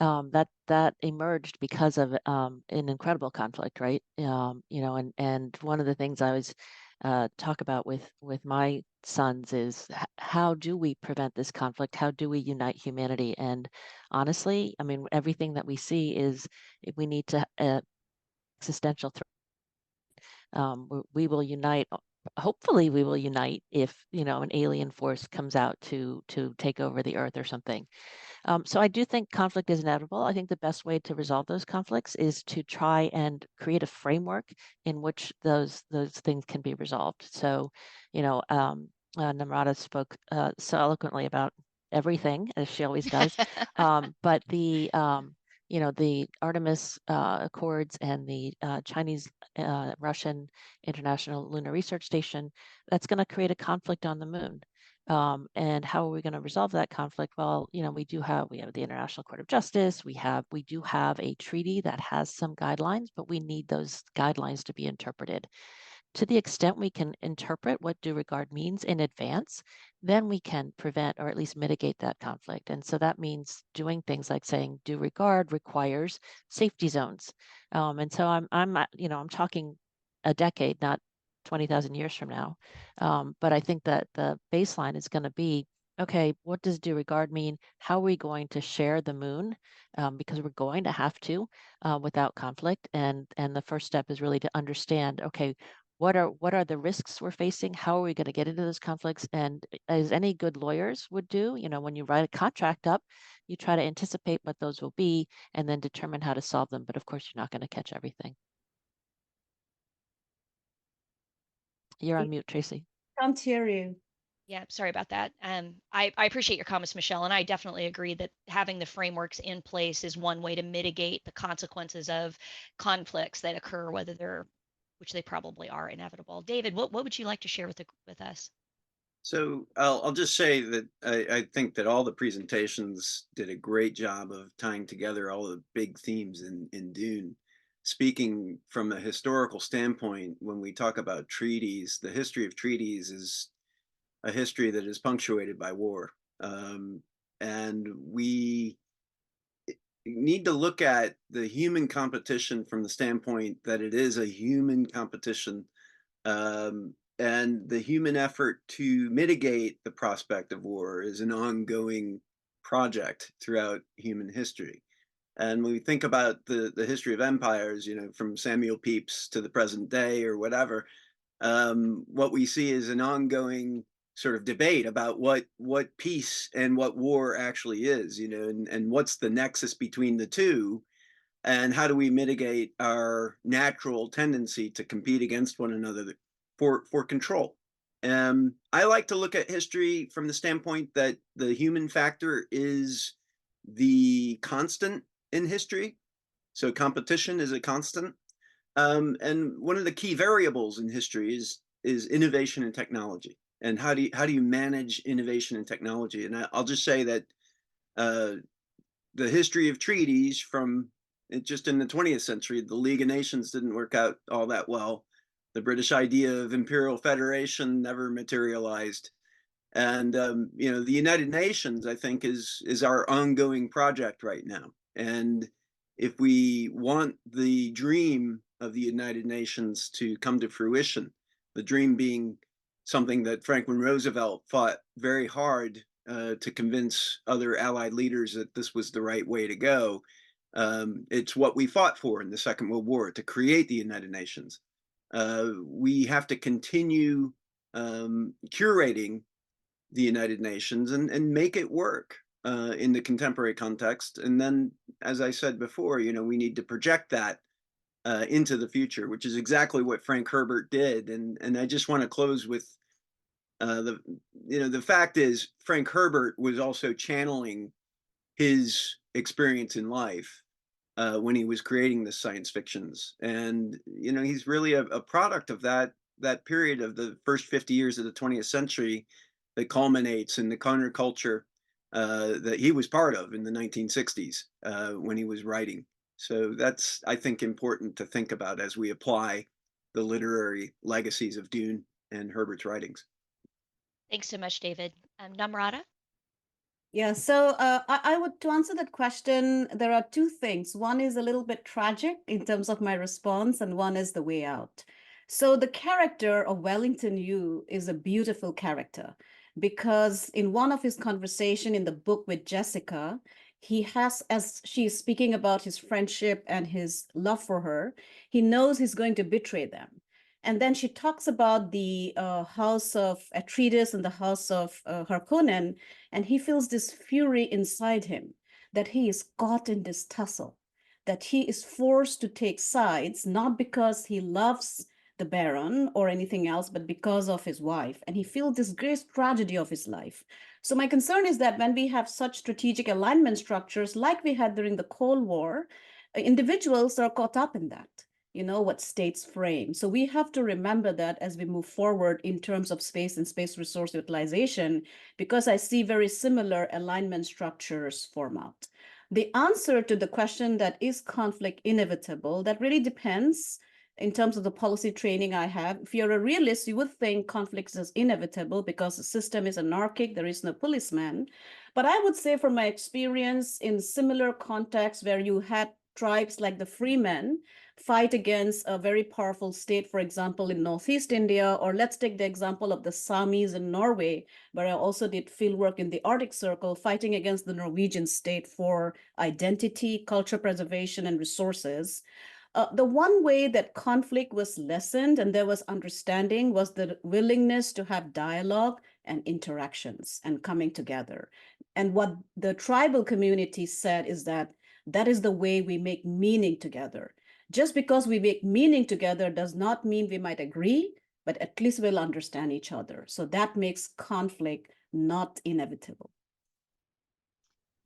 that emerged because of an incredible conflict, right? And one of the things I always talk about with my sons is how do we prevent this conflict? How do we unite humanity? And honestly, I mean, everything that we see is we need to existential threat. We will unite. Hopefully, we will unite if an alien force comes out to take over the Earth or something. So I do think conflict is inevitable. I think the best way to resolve those conflicts is to try and create a framework in which those things can be resolved. So, Namrata spoke so eloquently about everything, as she always does. But the Artemis Accords and the Chinese Russian International Lunar Research Station, that's going to create a conflict on the moon. And how are we going to resolve that conflict? Well, we have the International Court of Justice. We do have a treaty that has some guidelines, but we need those guidelines to be interpreted. To the extent we can interpret what due regard means in advance, then we can prevent or at least mitigate that conflict. And so that means doing things like saying due regard requires safety zones. And so I'm talking a decade, not 20,000 years from now. But I think that the baseline is going to be, okay, what does due regard mean? How are we going to share the moon? Because we're going to have to without conflict. And the first step is really to understand, okay, what are the risks we're facing? How are we going to get into those conflicts? And as any good lawyers would do, when you write a contract up, you try to anticipate what those will be and then determine how to solve them. But of course, you're not going to catch everything. You're on mute, Tracy. Can't hear you. Yeah, sorry about that. I appreciate your comments, Michelle, and I definitely agree that having the frameworks in place is one way to mitigate the consequences of conflicts that occur, which they probably are inevitable. David, what would you like to share with us? So I'll just say that I think that all the presentations did a great job of tying together all the big themes in Dune. Speaking from a historical standpoint, when we talk about treaties, the history of treaties is a history that is punctuated by war. And we need to look at the human competition from the standpoint that it is a human competition, and the human effort to mitigate the prospect of war is an ongoing project throughout human history. And when we think about the history of empires, from Samuel Pepys to the present day or whatever, what we see is an ongoing sort of debate about what peace and what war actually is, and what's the nexus between the two, and how do we mitigate our natural tendency to compete against one another for control. I like to look at history from the standpoint that the human factor is the constant in history. So competition is a constant. And one of the key variables in history is innovation and technology. And how do you manage innovation and technology? And I'll just say that the history of treaties from just in the 20th century, the League of Nations didn't work out all that well. The British idea of imperial federation never materialized. And the United Nations, I think, is our ongoing project right now. And if we want the dream of the United Nations to come to fruition, the dream being something that Franklin Roosevelt fought very hard to convince other Allied leaders that this was the right way to go. It's what we fought for in the Second World War, to create the United Nations. We have to continue curating the United Nations and make it work in the contemporary context. And then, as I said before, we need to project that into the future, which is exactly what Frank Herbert did. And I just want to close with the fact is Frank Herbert was also channeling his experience in life when he was creating the science fictions. And, he's really a product of that period of the first 50 years of the 20th century that culminates in the counterculture that he was part of in the 1960s when he was writing. So that's, I think, important to think about as we apply the literary legacies of Dune and Herbert's writings. Thanks so much, David. Namrata? Yeah, so I would, to answer that question, there are two things. One is a little bit tragic in terms of my response, and one is the way out. So the character of Wellington Yu is a beautiful character because in one of his conversation in the book with Jessica, he has, as she is speaking about his friendship and his love for her, he knows he's going to betray them. And then she talks about the house of Atreides and the house of Harkonnen, and he feels this fury inside him that he is caught in this tussle, that he is forced to take sides, not because he loves the Baron or anything else, but because of his wife. And he feels this great tragedy of his life. So my concern is that when we have such strategic alignment structures like we had during the Cold War, individuals are caught up in that, what states frame. So we have to remember that as we move forward in terms of space and space resource utilization, because I see very similar alignment structures form out. The answer to the question that is conflict inevitable, that really depends in terms of the policy training I have. If you're a realist, you would think conflict is inevitable because the system is anarchic, there is no policeman. But I would say from my experience in similar contexts where you had tribes like the Fremen fight against a very powerful state, for example, in Northeast India, or let's take the example of the Samis in Norway, where I also did fieldwork in the Arctic Circle, fighting against the Norwegian state for identity, culture preservation, and resources. The one way that conflict was lessened and there was understanding was the willingness to have dialogue and interactions and coming together. And what the tribal community said is that that is the way we make meaning together. Just because we make meaning together does not mean we might agree, but at least we'll understand each other. So that makes conflict not inevitable.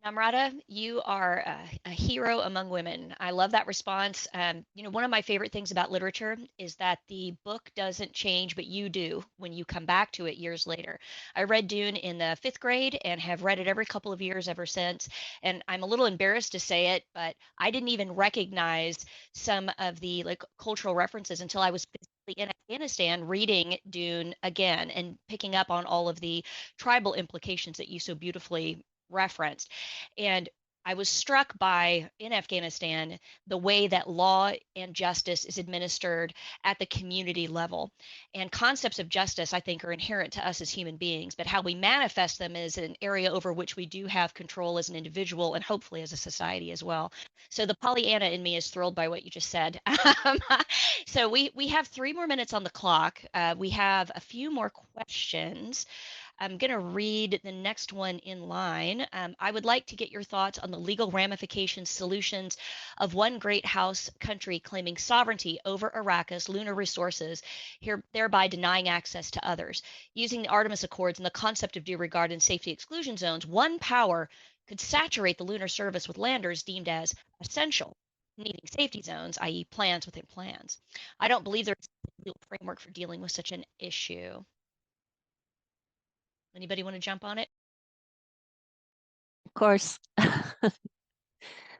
Namrata, you are a hero among women. I love that response. One of my favorite things about literature is that the book doesn't change, but you do when you come back to it years later. I read Dune in the 5th grade and have read it every couple of years ever since. And I'm a little embarrassed to say it, but I didn't even recognize some of the cultural references until I was physically in Afghanistan reading Dune again and picking up on all of the tribal implications that you so beautifully referenced. And I was struck by, in Afghanistan, the way that law and justice is administered at the community level. And concepts of justice, I think, are inherent to us as human beings, but how we manifest them is an area over which we do have control as an individual and hopefully as a society as well. So the Pollyanna in me is thrilled by what you just said. So we have 3 more minutes on the clock. We have a few more questions. I'm going to read the next one in line. I would like to get your thoughts on the legal ramifications, solutions of one great house country claiming sovereignty over Arrakis lunar resources, thereby denying access to others. Using the Artemis Accords and the concept of due regard and safety exclusion zones, one power could saturate the lunar service with landers deemed as essential, needing safety zones, i.e. plans within plans. I don't believe there is a legal framework for dealing with such an issue. Anybody want to jump on it? Of course.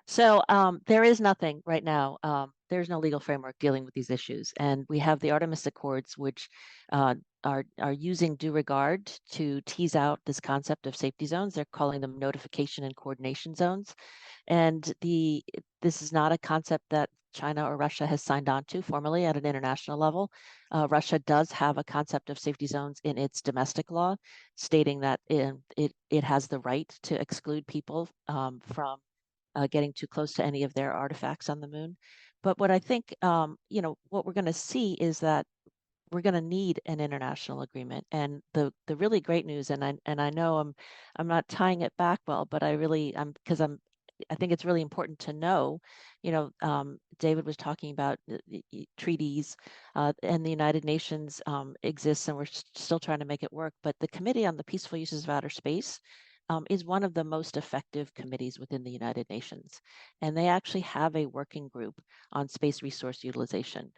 So there is nothing right now. There's no legal framework dealing with these issues. And we have the Artemis Accords, which are using due regard to tease out this concept of safety zones. They're calling them notification and coordination zones. And this is not a concept that China or Russia has signed on to formally at an international level. Russia does have a concept of safety zones in its domestic law, stating that it has the right to exclude people from getting too close to any of their artifacts on the moon. But what I think, what we're going to see is that we're going to need an international agreement. And the really great news, and I know I'm not tying it back well, but I think it's really important to know, David was talking about treaties and the United Nations exists, and we're still trying to make it work. But the Committee on the Peaceful Uses of Outer Space is one of the most effective committees within the United Nations. And they actually have a working group on space resource utilization.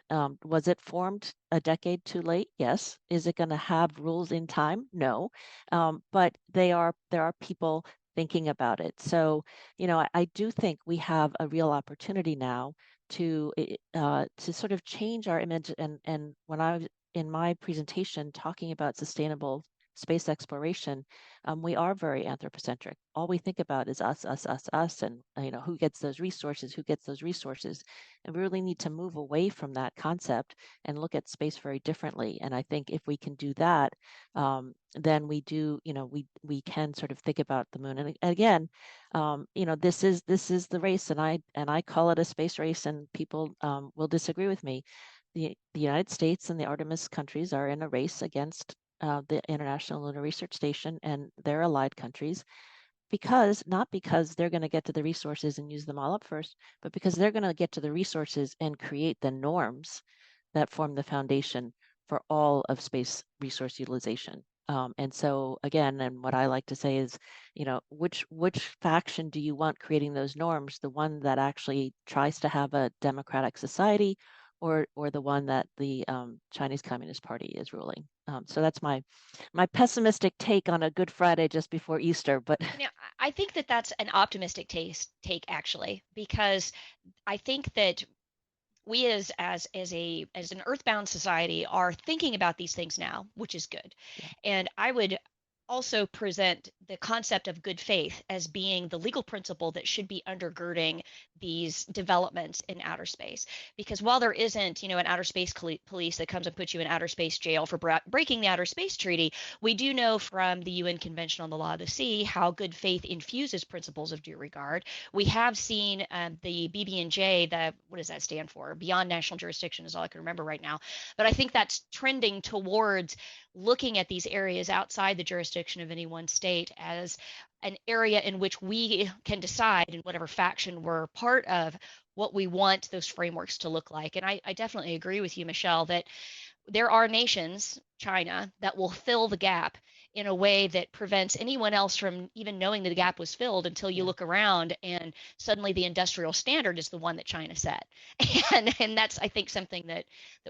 Was it formed a decade too late? Yes. Is it going to have rules in time? No. But there are people thinking about it. So, I do think we have a real opportunity now to sort of change our image. And when I was in my presentation talking about sustainable space exploration, we are very anthropocentric. All we think about is us, and who gets those resources, and we really need to move away from that concept and look at space very differently. And I think if we can do that, then we can sort of think about the moon. And again, this is the race, and I call it a space race, and people will disagree with me. The United States and the Artemis countries are in a race against the International Lunar Research Station and their allied countries, not because they're going to get to the resources and use them all up first, but because they're going to get to the resources and create the norms that form the foundation for all of space resource utilization. And so again, and what I like to say is, which faction do you want creating those norms? The one that actually tries to have a democratic society, or the one that the Chinese Communist Party is ruling? So that's my pessimistic take on a Good Friday just before Easter. But I think that that's an optimistic take actually, because I think that we as an earthbound society are thinking about these things now, which is good. Yeah. And I would also present the concept of good faith as being the legal principle that should be undergirding these developments in outer space. Because while there isn't, an outer space police that comes and puts you in outer space jail for breaking the outer space treaty, we do know from the UN Convention on the Law of the Sea how good faith infuses principles of due regard. We have seen the BB&J, what does that stand for? Beyond national jurisdiction is all I can remember right now. But I think that's trending towards looking at these areas outside the jurisdiction of any one state as an area in which we can decide, in whatever faction we're part of, what we want those frameworks to look like. And I definitely agree with you, Michelle, that there are nations, China, that will fill the gap in a way that prevents anyone else from even knowing that the gap was filled until you look around and suddenly the industrial standard is the one that China set. And that's, I think, something that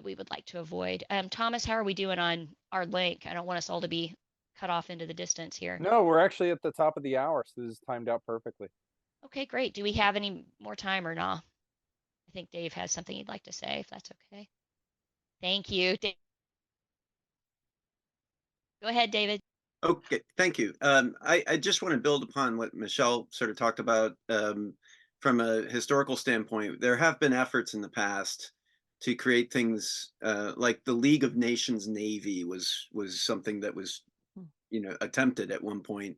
we would like to avoid. Thomas, how are we doing on our link? I don't want us all to be cut off into the distance here. No, we're actually at the top of the hour, so this is timed out perfectly. Okay, great. Do we have any more time or not? I think Dave has something he'd like to say, if that's okay. Thank you. Go ahead, David. Okay, thank you. I just want to build upon what Michelle sort of talked about from a historical standpoint. There have been efforts in the past to create things like the League of Nations Navy was something that was attempted at one point.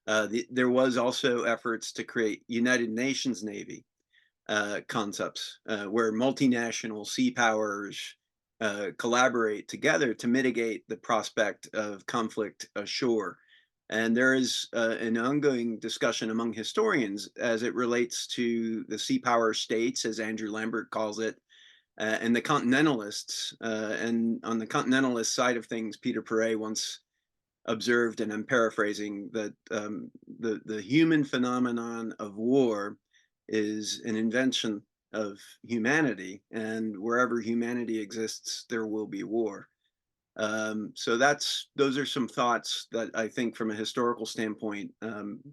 There was also efforts to create United Nations Navy concepts where multinational sea powers collaborate together to mitigate the prospect of conflict ashore. And there is an ongoing discussion among historians as it relates to the sea power states, as Andrew Lambert calls it, and the continentalists. And on the continentalist side of things, Peter Perret once observed, and I'm paraphrasing, that the human phenomenon of war is an invention of humanity, and wherever humanity exists, there will be war. So those are some thoughts that I think from a historical standpoint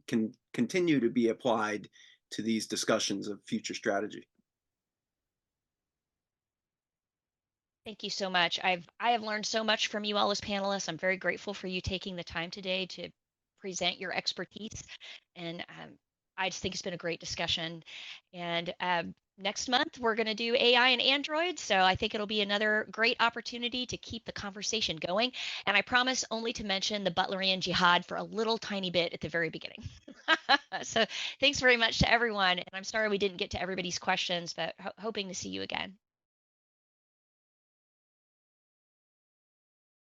can continue to be applied to these discussions of future strategy. Thank you so much. I have learned so much from you all as panelists. I'm very grateful for you taking the time today to present your expertise. And I just think it's been a great discussion. And next month, we're going to do AI and Android. So I think it'll be another great opportunity to keep the conversation going. And I promise only to mention the Butlerian Jihad for a little tiny bit at the very beginning. So thanks very much to everyone. And I'm sorry we didn't get to everybody's questions, but hoping to see you again.